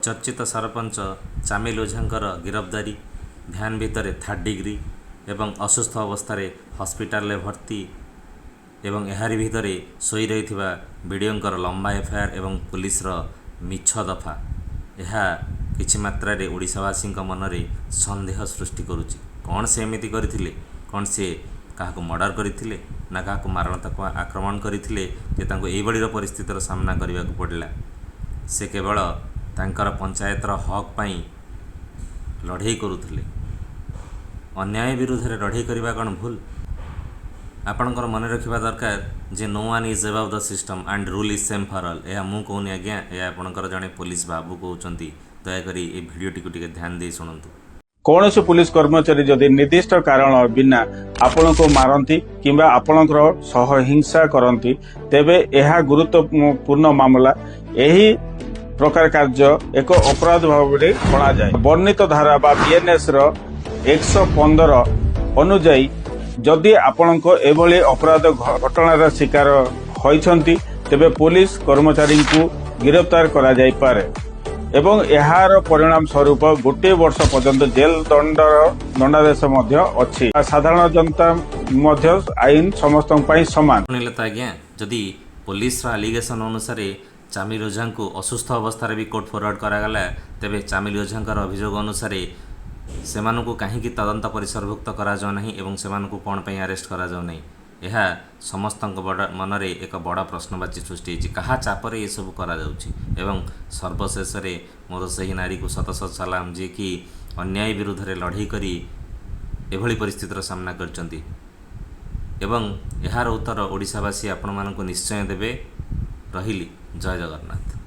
चर्चित सरपंच चामिल ओझांकर गिरफ्तारी ध्यान भितर 3rd डिग्री एवं असुस्थ अवस्था हॉस्पिटल भर्ती एवं एहारी भितरे सोई रही बीडीओंकर लंबा एफआईआर एवं पुलिस मिछ दफा यह किछि मात्रा रे ओडिशावासी मनरे संदेह सृष्टि करुछि। कौन से एमिति करथिले, कौन से काहाको मर्डर करथिले ना काहाको मारणात्मक आक्रमण करथिले जे तांको एई बडीर परिस्थितिर सामना करबा को पड़ला। से केवल तांकर पंचायतर हक पाई लड़ाई करुथिले। अन्याय विरुद्ध रे लड़ाई करबा कौन भूल? आपणकर मन रखा दरकार जे no one is above the system and rule is same for all. यह मु कहूनी आज्ञा, यह आपणकर जड़े पुलिस बाबू कहते। दयाकोरी ये भिडियोटी को ध्यान दे शुणु। कौन से पुलिस कर्मचारी जदि निर्दिष्ट कारण बिना आपण को मारती किंबा आपणकर सह हिंसा करती तेबे यह गुरुत्वपूर्ण मामला। यही प्रकार कार्य एक अपराध भाव में गणा जाए। वर्णित धारा बा बीएनएस रो 115 अनुजाई जदि आपण एभली अपराध घटनार शिकार होइछंती तेबे पुलिस कर्मचारी को गिरफ्तार करा जाई पारे एवं यार परिणाम स्वरूप गोटे वर्ष पर्यंत जेल दंडादेश अच्छी। साधारण जनता मध्य आईन समस्त समान। आज्ञा जदि पुलिस आलिगेशन अनुसार चामिल ओझा को असुस्थ अवस्था भी कोर्ट फरवर्ड करागला तेबे चामिल ओझांकर अभियोग अनुसार सेमानकु काहींकि तदंत परिसरभुक्त करा जाउ नाही एवं सेमानकु कोन पई अरेस्ट करा जाउ नाही। यह समस्त मनरे एक बड़ प्रश्नवाची सृष्टि होती। कहा चापर ये सब करा जाउछि एवं सर्वशेष मोर सही नारी को शत शत सलाम जे कि अन्याय विरुद्ध रे लड़ाई करी एभली परिस्थितिर सामना करचंती एवं यार उत्तर ओडिशावासी आपण मानकु निश्चय देबे। रहिली। जय जगन्नाथ।